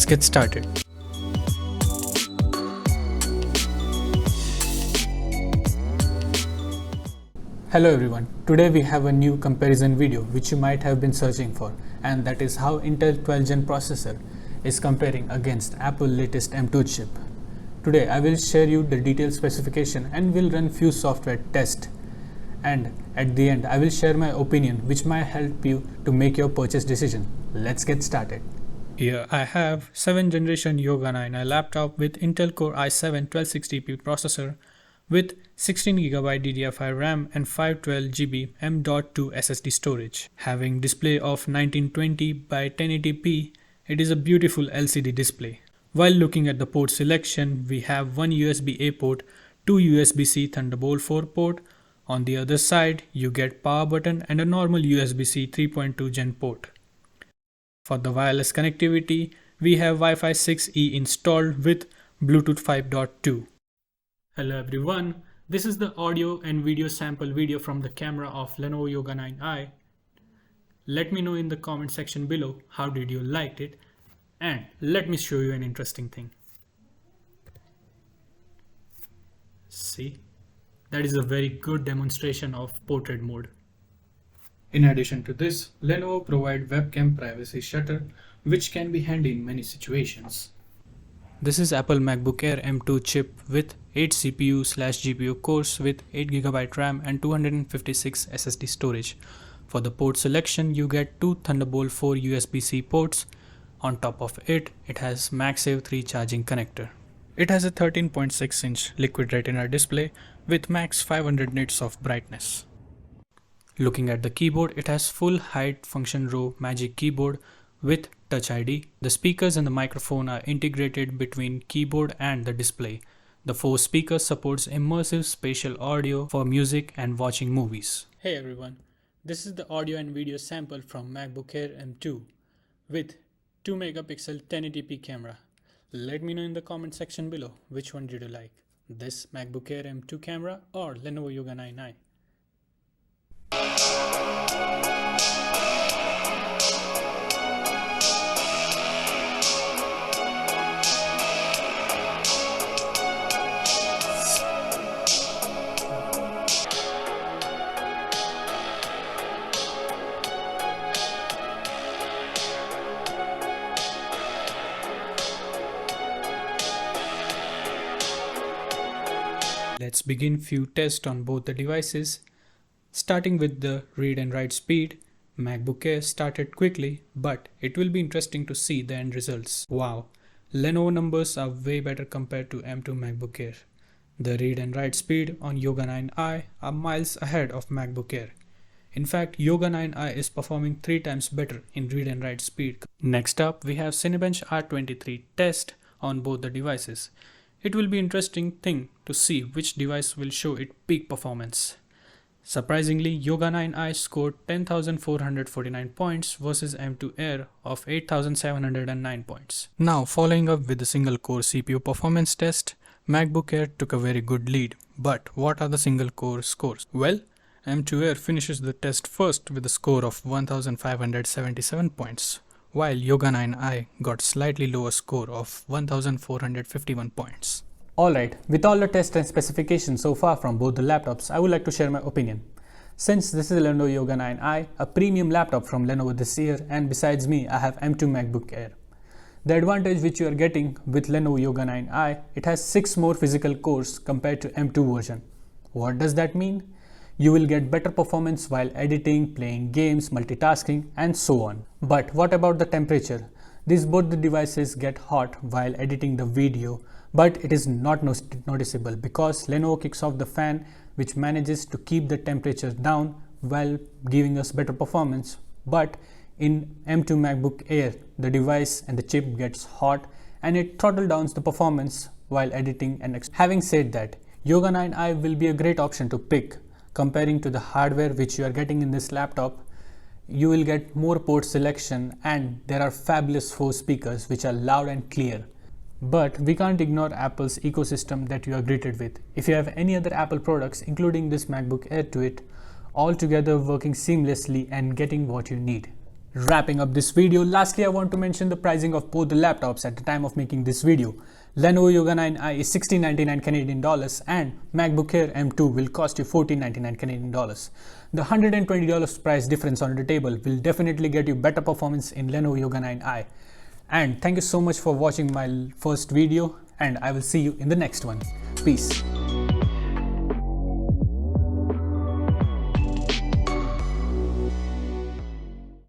get started. Hello everyone, today we have a new comparison video which you might have been searching for, and that is how Intel 12th Gen processor is comparing against Apple latest M2 chip. Today I will share you the detailed specification and will run few software tests, and at the end I will share my opinion which might help you to make your purchase decision. Let's get started. Here I have 7th generation Yoga 9i laptop with Intel Core i7 1260p processor with 16GB DDR5 RAM and 512GB M.2 SSD storage. Having display of 1920 by 1080p, it is a beautiful LCD display. While looking at the port selection, we have one USB-A port, two USB-C Thunderbolt 4 port. On the other side, you get power button and a normal USB-C 3.2 Gen port. For the wireless connectivity, we have Wi-Fi 6E installed with Bluetooth 5.2. Hello everyone, this is the audio and video sample video from the camera of Lenovo Yoga 9i. Let me know in the comment section below how did you like it, and let me show you an interesting thing. See, that is a very good demonstration of portrait mode. In addition to this, Lenovo provides webcam privacy shutter which can be handy in many situations. This is Apple MacBook Air M2 chip with 8 CPU/GPU cores with 8GB RAM and 256 SSD storage. For the port selection, you get two Thunderbolt 4 USB-C ports. On top of it, it has MagSafe 3 charging connector. It has a 13.6-inch liquid retina display with max 500 nits of brightness. Looking at the keyboard, it has full height function row Magic Keyboard with Touch ID. The speakers and the microphone are integrated between keyboard and the display. The 4 speakers supports immersive spatial audio for music and watching movies. Hey everyone, this is the audio and video sample from MacBook Air M2 with 2 megapixel 1080p camera. Let me know in the comment section below which one did you like, this MacBook Air M2 camera or Lenovo Yoga 9i. Let's begin few tests on both the devices. Starting with the read and write speed, MacBook Air started quickly, but it will be interesting to see the end results. Wow, Lenovo numbers are way better compared to M2 MacBook Air. The read and write speed on Yoga 9i are miles ahead of MacBook Air. In fact, Yoga 9i is performing 3 times better in read and write speed. Next up, we have Cinebench R23 test on both the devices. It will be interesting thing to see which device will show its peak performance. Surprisingly, Yoga 9i scored 10,449 points versus M2 Air of 8,709 points. Now, following up with the single core CPU performance test, MacBook Air took a very good lead. But what are the single core scores? Well, M2 Air finishes the test first with a score of 1,577 points, while Yoga 9i got slightly lower score of 1,451 points. Alright, with all the tests and specifications so far from both the laptops, I would like to share my opinion. Since this is Lenovo Yoga 9i, a premium laptop from Lenovo this year, and besides me I have M2 MacBook Air. The advantage which you are getting with Lenovo Yoga 9i, it has 6 more physical cores compared to M2 version. What does that mean? You will get better performance while editing, playing games, multitasking and so on. But what about the temperature? Both the devices get hot while editing the video, but it is not noticeable because Lenovo kicks off the fan which manages to keep the temperature down while giving us better performance. But in M2 MacBook Air, the device and the chip gets hot and it throttles down the performance while editing. And having said that, Yoga 9i will be a great option to pick. Comparing to the hardware which you are getting in this laptop, you will get more port selection and there are fabulous 4 speakers which are loud and clear. But we can't ignore Apple's ecosystem that you are greeted with. If you have any other Apple products including this MacBook Air to it, all together working seamlessly and getting what you need. Wrapping up this video, lastly I want to mention the pricing of both the laptops at the time of making this video. Lenovo Yoga 9i is 1699 Canadian dollars and MacBook Air M2 will cost you 1499 Canadian dollars. The $120 price difference on the table will definitely get you better performance in Lenovo Yoga 9i. And thank you so much for watching my first video, and I will see you in the next one. Peace.